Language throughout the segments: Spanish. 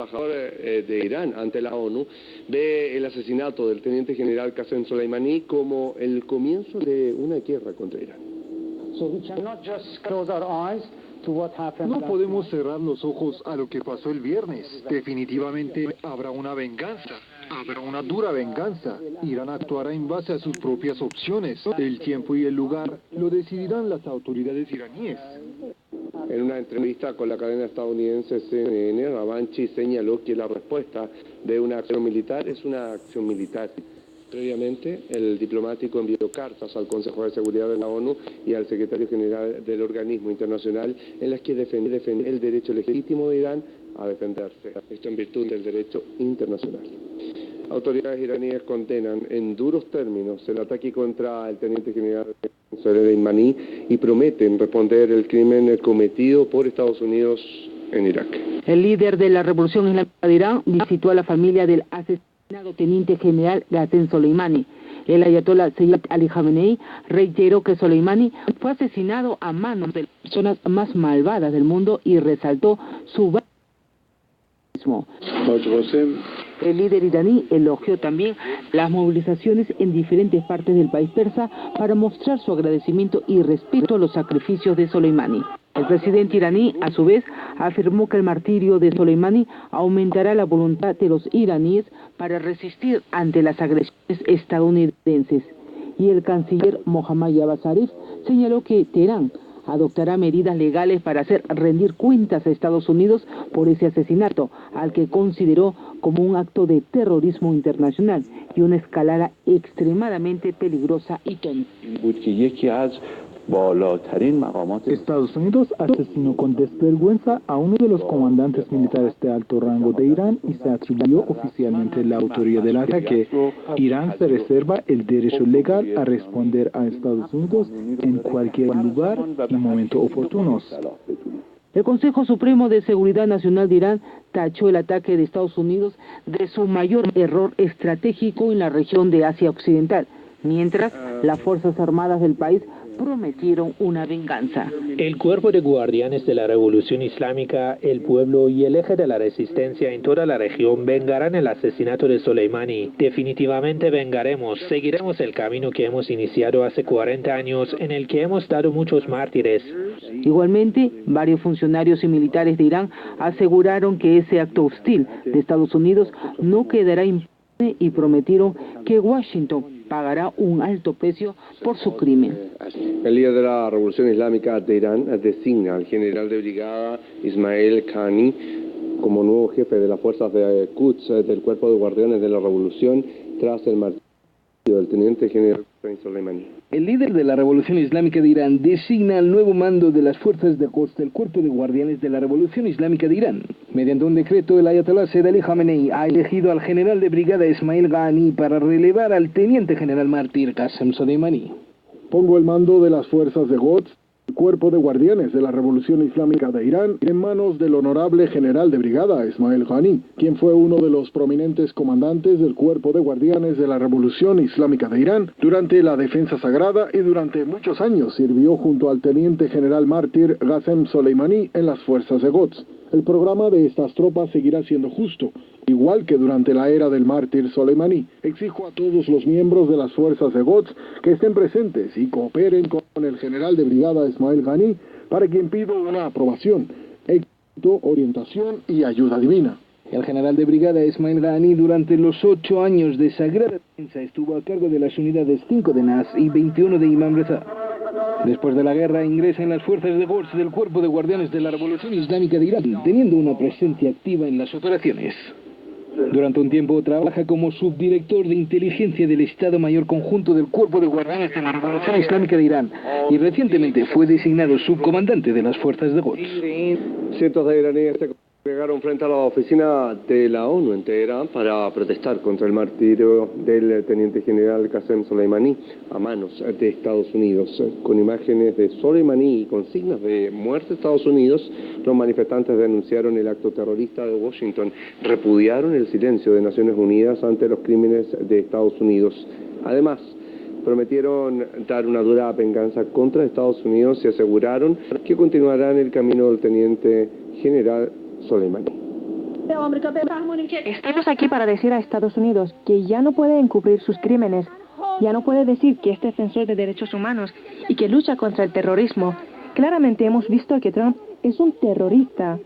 embajador de Irán ante la ONU ve el asesinato del teniente general Qasem Soleimani como el comienzo de una guerra contra Irán. No podemos cerrar los ojos a lo que pasó el viernes. Definitivamente habrá una venganza. Habrá una dura venganza. Irán actuará en base a sus propias opciones. El tiempo y el lugar lo decidirán las autoridades iraníes. En una entrevista con la cadena estadounidense CNN, Ravanchi señaló que la respuesta de una acción militar es una acción militar. Previamente, el diplomático envió cartas al Consejo de Seguridad de la ONU y al secretario general del organismo internacional en las que defiende el derecho legítimo de Irán a defenderse, esto en virtud del derecho internacional. Autoridades iraníes condenan en duros términos el ataque contra el teniente general Soleimani y prometen responder el crimen cometido por Estados Unidos en Irak. El líder de la Revolución Islámica de Irán visitó a la familia del asesinado teniente general Qasem Soleimani. El ayatolá Sayyid Ali Khamenei reiteró que Soleimani fue asesinado a manos de las personas más malvadas del mundo y resaltó su bárbaro. El líder iraní elogió también las movilizaciones en diferentes partes del país persa para mostrar su agradecimiento y respeto a los sacrificios de Soleimani. El presidente iraní, a su vez, afirmó que el martirio de Soleimani aumentará la voluntad de los iraníes para resistir ante las agresiones estadounidenses. Y el canciller Mohammad Javad Zarif señaló que Teherán adoptará medidas legales para hacer rendir cuentas a Estados Unidos por ese asesinato, al que consideró como un acto de terrorismo internacional y una escalada extremadamente peligrosa y tonta. Estados Unidos asesinó con desvergüenza a uno de los comandantes militares de alto rango de Irán y se atribuyó oficialmente la autoría del ataque. Irán se reserva el derecho legal a responder a Estados Unidos en cualquier lugar y momento oportunos. El Consejo Supremo de Seguridad Nacional de Irán tachó el ataque de Estados Unidos de su mayor error estratégico en la región de Asia Occidental, mientras las Fuerzas Armadas del país prometieron una venganza. El Cuerpo de Guardianes de la Revolución Islámica, el pueblo y el eje de la resistencia en toda la región vengarán el asesinato de Soleimani. Definitivamente vengaremos, seguiremos el camino que hemos iniciado hace 40 años en el que hemos dado muchos mártires. Igualmente, varios funcionarios y militares de Irán aseguraron que ese acto hostil de Estados Unidos no quedará impune y prometieron que Washington pagará un alto precio por su crimen. El líder de la Revolución Islámica de Irán designa al general de brigada Ismail Qaani como nuevo jefe de las fuerzas de Quds del Cuerpo de Guardianes de la Revolución tras el martirio del teniente general Soleimani. El líder de la Revolución Islámica de Irán designa al nuevo mando de las fuerzas de Quds del Cuerpo de Guardianes de la Revolución Islámica de Irán. Mediante un decreto, el ayatolá Sayyid Ali Khamenei ha elegido al general de brigada Ismail Qaani para relevar al teniente general mártir Qasem Soleimani. Pongo el mando de las fuerzas de Quds, el Cuerpo de Guardianes de la Revolución Islámica de Irán, en manos del honorable general de brigada Ismail Qaani, quien fue uno de los prominentes comandantes del Cuerpo de Guardianes de la Revolución Islámica de Irán durante la defensa sagrada y durante muchos años sirvió junto al teniente general mártir Qasem Soleimani en las fuerzas de Quds. El programa de estas tropas seguirá siendo justo, igual que durante la era del mártir Soleimani. Exijo a todos los miembros de las fuerzas de Quds que estén presentes y cooperen con el general de brigada Ismail Qaani, para quien pido una aprobación, éxito, orientación y ayuda divina. El general de brigada Ismail Qaani durante los 8 años de sagrada defensa estuvo a cargo de las unidades 5 de Nas y 21 de Imam Reza. Después de la guerra ingresa en las fuerzas de Quds del Cuerpo de Guardianes de la Revolución Islámica de Irán, teniendo una presencia activa en las operaciones. Durante un tiempo trabaja como subdirector de inteligencia del Estado Mayor Conjunto del Cuerpo de Guardianes de la Revolución Islámica de Irán y recientemente fue designado subcomandante de las fuerzas de Quds. Cientos de iraníes se congregaron frente a la oficina de la ONU en Teherán para protestar contra el martirio del teniente general Qasem Soleimani a manos de Estados Unidos. Con imágenes de Soleimani y consignas de muerte de Estados Unidos, los manifestantes denunciaron el acto terrorista de Washington, repudiaron el silencio de Naciones Unidas ante los crímenes de Estados Unidos. Además, prometieron dar una dura venganza contra Estados Unidos y aseguraron que continuarán el camino del teniente general Soleimani. Estamos aquí para decir a Estados Unidos que ya no puede encubrir sus crímenes, ya no puede decir que es defensor de derechos humanos y que lucha contra el terrorismo. Claramente hemos visto que Trump es un terrorista.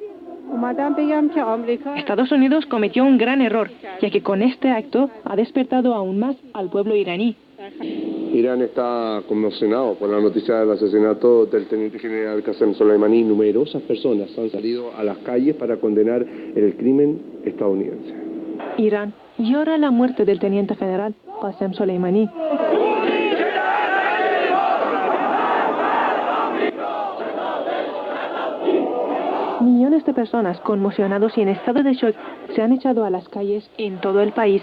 Estados Unidos cometió un gran error, ya que con este acto ha despertado aún más al pueblo iraní. Irán está conmocionado por la noticia del asesinato del teniente general Qasem Soleimani. Numerosas personas han salido a las calles para condenar el crimen estadounidense. Irán llora la muerte del teniente general Qasem Soleimani. Millones de personas conmocionados y en estado de shock se han echado a las calles en todo el país.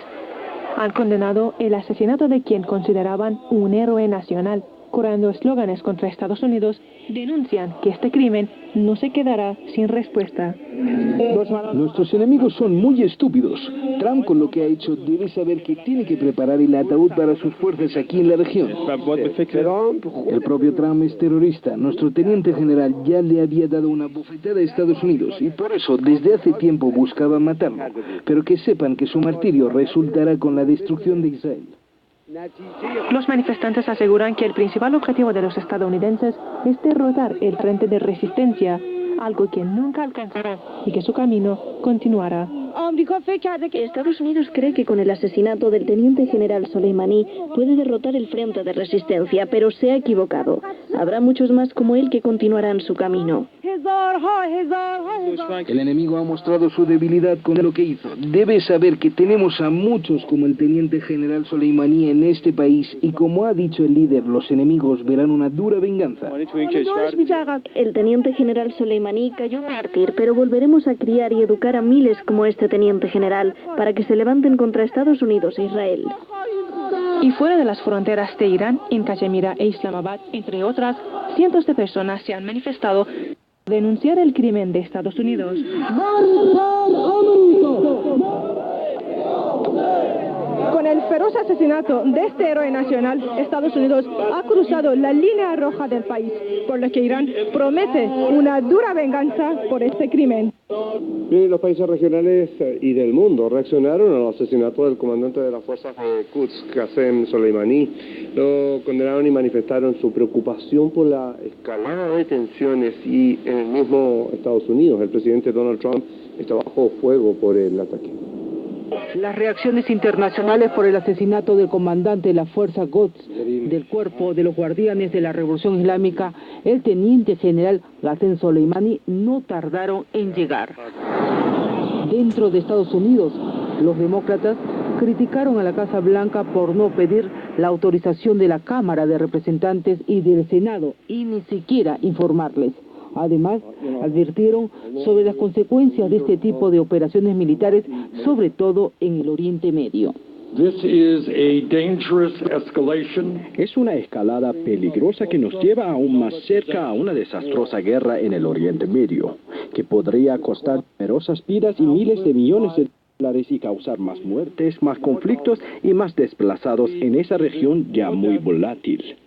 Han condenado el asesinato de quien consideraban un héroe nacional. Coreando eslóganes contra Estados Unidos, denuncian que este crimen no se quedará sin respuesta. Nuestros enemigos son muy estúpidos. Trump, con lo que ha hecho, debe saber que tiene que preparar el ataúd para sus fuerzas aquí en la región. El propio Trump es terrorista. Nuestro teniente general ya le había dado una bofetada a Estados Unidos y por eso desde hace tiempo buscaba matarlo. Pero que sepan que su martirio resultará con la destrucción de Israel. Los manifestantes aseguran que el principal objetivo de los estadounidenses es derrotar el frente de resistencia, algo que nunca alcanzará y que su camino continuará. Estados Unidos cree que con el asesinato del teniente general Soleimani puede derrotar el frente de resistencia, pero se ha equivocado. Habrá muchos más como él que continuarán su camino. El enemigo ha mostrado su debilidad con lo que hizo. Debe saber que tenemos a muchos como el teniente general Soleimani en este país y como ha dicho el líder, los enemigos verán una dura venganza. El teniente general Soleimani cayó mártir, pero volveremos a criar y educar a miles como este teniente general para que se levanten contra Estados Unidos e Israel. Y fuera de las fronteras de Irán, en Cachemira e Islamabad, entre otras, cientos de personas se han manifestado para denunciar el crimen de Estados Unidos. Con el feroz asesinato de este héroe nacional, Estados Unidos ha cruzado la línea roja del país, por lo que Irán promete una dura venganza por este crimen. Bien, los países regionales y del mundo reaccionaron al asesinato del comandante de las fuerzas de Quds, Qasem Soleimani. Lo condenaron y manifestaron su preocupación por la escalada de tensiones y en el mismo Estados Unidos el presidente Donald Trump está bajo fuego por el ataque. Las reacciones internacionales por el asesinato del comandante de la fuerza Quds del cuerpo de los guardianes de la Revolución Islámica, el teniente general Qasem Soleimani, no tardaron en llegar. Dentro de Estados Unidos, los demócratas criticaron a la Casa Blanca por no pedir la autorización de la Cámara de Representantes y del Senado y ni siquiera informarles. Además, advirtieron sobre las consecuencias de este tipo de operaciones militares, sobre todo en el Oriente Medio. Es una escalada peligrosa que nos lleva aún más cerca a una desastrosa guerra en el Oriente Medio, que podría costar numerosas vidas y miles de millones de dólares y causar más muertes, más conflictos y más desplazados en esa región ya muy volátil.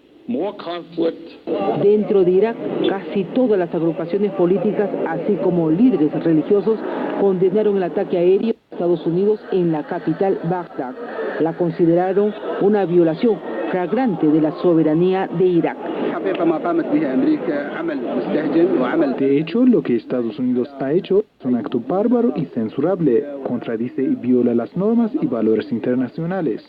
Dentro de Irak, casi todas las agrupaciones políticas, así como líderes religiosos, condenaron el ataque aéreo de Estados Unidos en la capital Bagdad. La consideraron una violación flagrante de la soberanía de Irak. De hecho, lo que Estados Unidos ha hecho es un acto bárbaro y censurable, contradice y viola las normas y valores internacionales.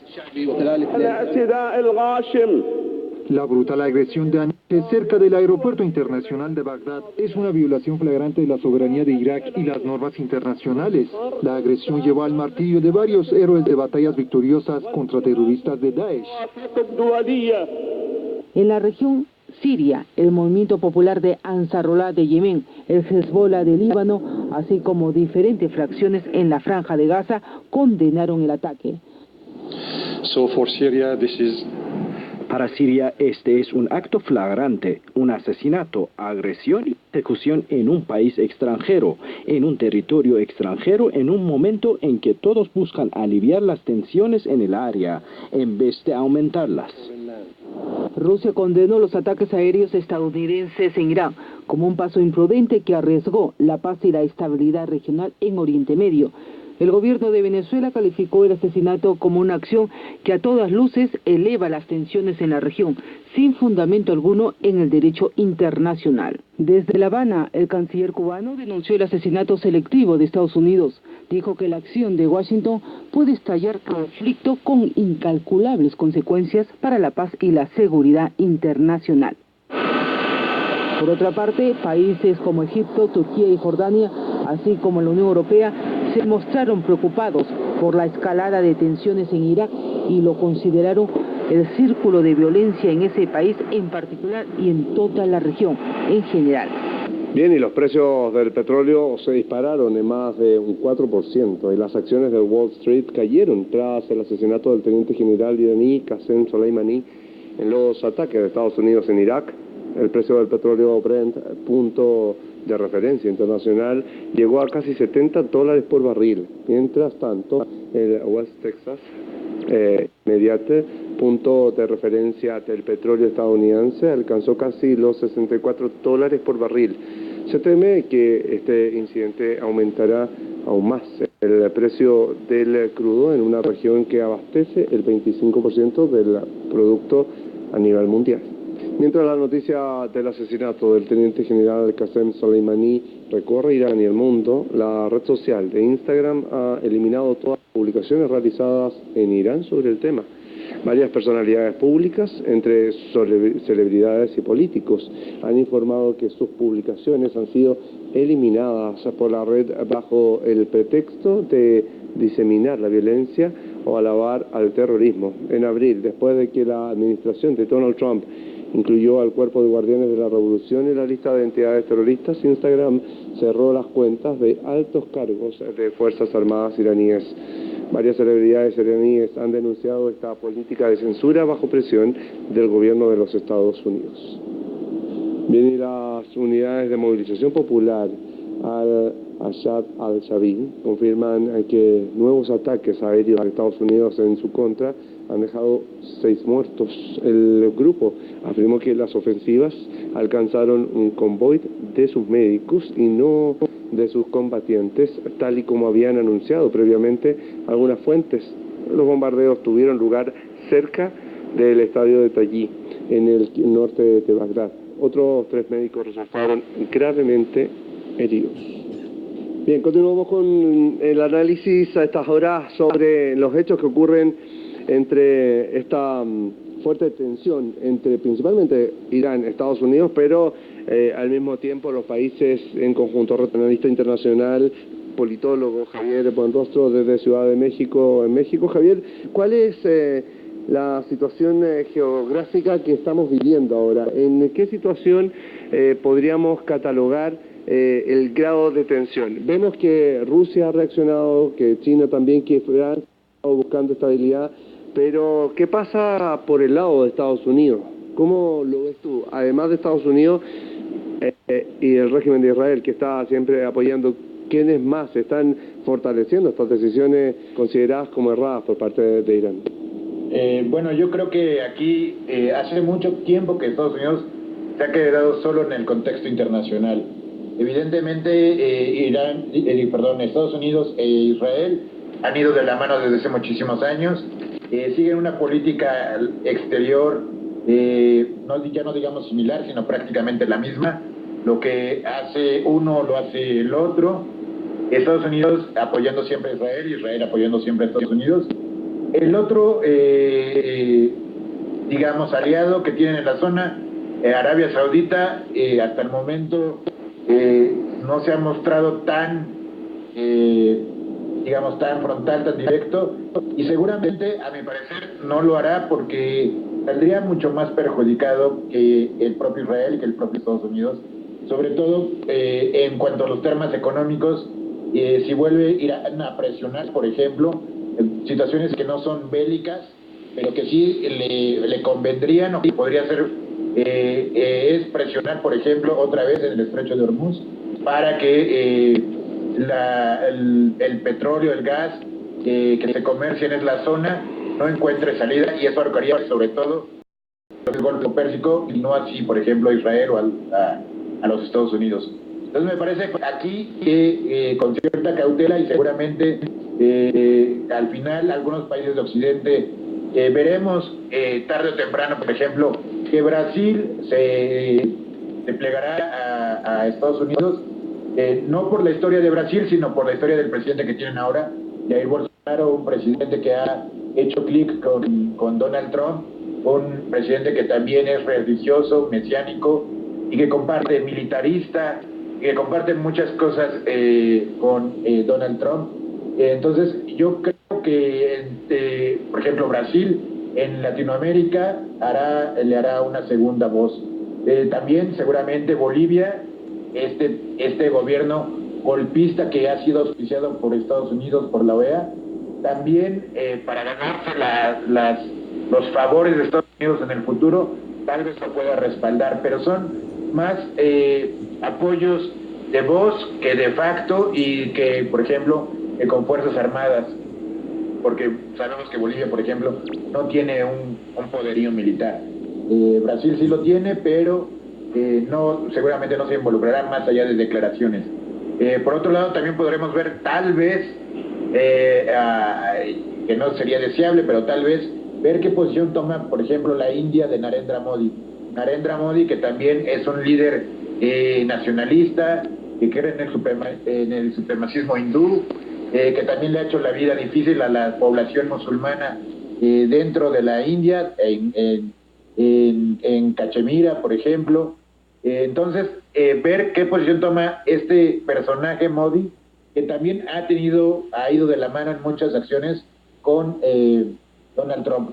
La brutal agresión de anoche cerca del aeropuerto internacional de Bagdad es una violación flagrante de la soberanía de Irak y las normas internacionales. La agresión llevó al martirio de varios héroes de batallas victoriosas contra terroristas de Daesh. En la región Siria, el movimiento popular de Ansarullah de Yemen, el Hezbollah de Líbano, así como diferentes fracciones en la Franja de Gaza, condenaron el ataque. Para Siria, este es un acto flagrante, un asesinato, agresión y ejecución en un país extranjero, en un territorio extranjero, en un momento en que todos buscan aliviar las tensiones en el área, en vez de aumentarlas. Rusia condenó los ataques aéreos estadounidenses en Irán como un paso imprudente que arriesgó la paz y la estabilidad regional en Oriente Medio. El gobierno de Venezuela calificó el asesinato como una acción que a todas luces eleva las tensiones en la región, sin fundamento alguno en el derecho internacional. Desde La Habana, el canciller cubano denunció el asesinato selectivo de Estados Unidos. Dijo que la acción de Washington puede estallar conflicto con incalculables consecuencias para la paz y la seguridad internacional. Por otra parte, países como Egipto, Turquía y Jordania, así como la Unión Europea, se mostraron preocupados por la escalada de tensiones en Irak y lo consideraron el círculo de violencia en ese país en particular y en toda la región en general. Bien, y los precios del petróleo se dispararon en más de un 4% y las acciones de Wall Street cayeron tras el asesinato del teniente general iraní Qasem Soleimani en los ataques de Estados Unidos en Irak. El precio del petróleo Brent, punto de referencia internacional, llegó a casi $70 por barril. Mientras tanto, el West Texas Mediate, punto de referencia del petróleo estadounidense, alcanzó casi los $64 por barril. Se teme que este incidente aumentará aún más el precio del crudo en una región que abastece el 25% del producto a nivel mundial. Mientras la noticia del asesinato del teniente general Qasem Soleimani recorre Irán y el mundo, la red social de Instagram ha eliminado todas las publicaciones realizadas en Irán sobre el tema. Varias personalidades públicas, entre celebridades y políticos, han informado que sus publicaciones han sido eliminadas por la red bajo el pretexto de diseminar la violencia o alabar al terrorismo. En abril, después de que la administración de Donald Trump incluyó al Cuerpo de Guardianes de la Revolución en la lista de entidades terroristas, Instagram cerró las cuentas de altos cargos de Fuerzas Armadas iraníes. Varias celebridades iraníes han denunciado esta política de censura bajo presión del gobierno de los Estados Unidos. Bien, y las unidades de movilización popular al-Assad al-Shabi confirman que nuevos ataques aéreos de Estados Unidos en su contra han dejado 6 muertos. El grupo afirmó que las ofensivas alcanzaron un convoy de sus médicos y no de sus combatientes, tal y como habían anunciado previamente algunas fuentes. Los bombardeos tuvieron lugar cerca del estadio de Tallí, en el norte de Bagdad. Otros 3 médicos resultaron gravemente heridos. Bien, continuamos con el análisis a estas horas sobre los hechos que ocurren entre esta fuerte tensión entre principalmente Irán, Estados Unidos, pero al mismo tiempo los países en conjunto. Regionalista internacional, politólogo Javier Buenrostro desde Ciudad de México, en México. Javier, ¿cuál es la situación geográfica que estamos viviendo ahora? ¿En qué situación podríamos catalogar el grado de tensión? Vemos que Rusia ha reaccionado, que China también, que Francia está buscando estabilidad, pero ¿qué pasa por el lado de Estados Unidos? ¿Cómo lo ves tú? Además de Estados Unidos y el régimen de Israel, que está siempre apoyando, ¿quiénes más están fortaleciendo estas decisiones consideradas como erradas por parte de Irán? Bueno, yo creo que aquí hace mucho tiempo que Estados Unidos se ha quedado solo en el contexto internacional. Evidentemente, Estados Unidos e Israel han ido de la mano desde hace muchísimos años. Siguen una política exterior, ya no digamos similar, sino prácticamente la misma. Lo que hace uno lo hace el otro. Estados Unidos apoyando siempre a Israel y Israel apoyando siempre a Estados Unidos. El otro, aliado que tienen en la zona, Arabia Saudita, hasta el momento no se ha mostrado tan frontal, tan directo, y seguramente, a mi parecer, no lo hará porque saldría mucho más perjudicado que el propio Israel y que el propio Estados Unidos, sobre todo en cuanto a los temas económicos. Si vuelve Irán a presionar, por ejemplo, situaciones que no son bélicas, pero que sí le convendrían o que podría ser, es presionar, por ejemplo, otra vez en el estrecho de Hormuz, para que el petróleo, el gas que se comercian en la zona no encuentre salida, y eso arcaría sobre todo el Golfo Pérsico y no así, por ejemplo, a Israel o a los Estados Unidos. Entonces me parece aquí que con cierta cautela y seguramente al final algunos países de Occidente veremos tarde o temprano, por ejemplo, que Brasil se plegará a Estados Unidos, no por la historia de Brasil, sino por la historia del presidente que tienen ahora, Jair Bolsonaro, un presidente que ha hecho clic con Donald Trump, un presidente que también es religioso, mesiánico y que comparte militarista, que comparten muchas cosas con Donald Trump. Entonces yo creo que, por ejemplo, Brasil en Latinoamérica le hará una segunda voz. También seguramente Bolivia, este gobierno golpista que ha sido auspiciado por Estados Unidos, por la OEA, también para ganarse los favores de Estados Unidos en el futuro, tal vez lo pueda respaldar, pero son más apoyos de voz que de facto y que, por ejemplo, con Fuerzas Armadas, porque sabemos que Bolivia, por ejemplo, no tiene un poderío militar. Brasil sí lo tiene, pero seguramente no se involucrará más allá de declaraciones. Por otro lado, también podremos ver tal vez, que no sería deseable, pero tal vez ver qué posición toma, por ejemplo, la India de Narendra Modi. Narendra Modi, que también es un líder nacionalista, que cree en el supremacismo hindú, que también le ha hecho la vida difícil a la población musulmana dentro de la India, en Cachemira, por ejemplo. Entonces, ver qué posición toma este personaje Modi, que también ha ido de la mano en muchas acciones con Donald Trump.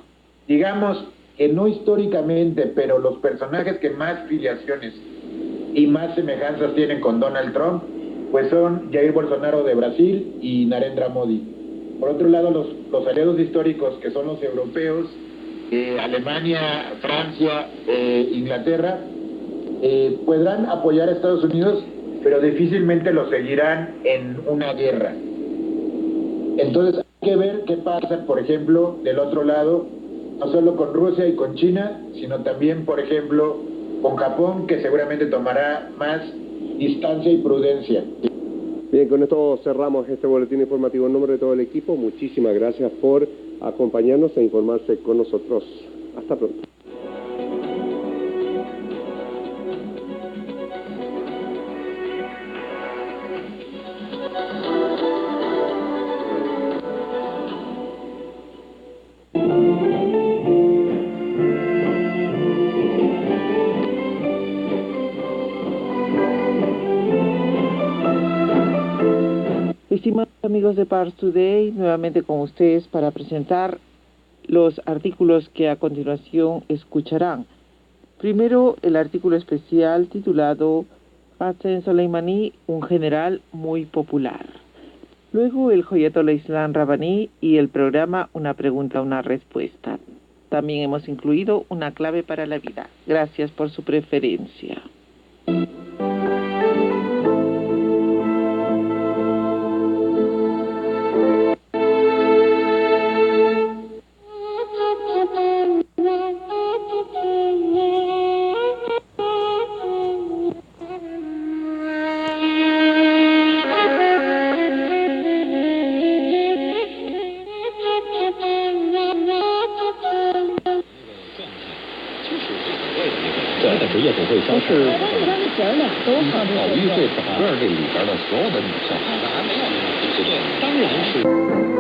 Digamos que no históricamente, pero los personajes que más filiaciones y más semejanzas tienen con Donald Trump, pues son Jair Bolsonaro de Brasil y Narendra Modi. Por otro lado, los aliados históricos, que son los europeos, Alemania, Francia, Inglaterra, podrán apoyar a Estados Unidos, pero difícilmente lo seguirán en una guerra. Entonces hay que ver qué pasa, por ejemplo, del otro lado, no solo con Rusia y con China, sino también, por ejemplo, con Japón, que seguramente tomará más distancia y prudencia. Bien, con esto cerramos este boletín informativo en nombre de todo el equipo. Muchísimas gracias por acompañarnos e informarse con nosotros. Hasta pronto. Estimados amigos de Pars Today, nuevamente con ustedes para presentar los artículos que a continuación escucharán. Primero, el artículo especial titulado Qasem Soleimani, un general muy popular. Luego, el Ayatollah Islam Rabbani y el programa Una pregunta, una respuesta. También hemos incluido una clave para la vida. Gracias por su preferencia.当然是。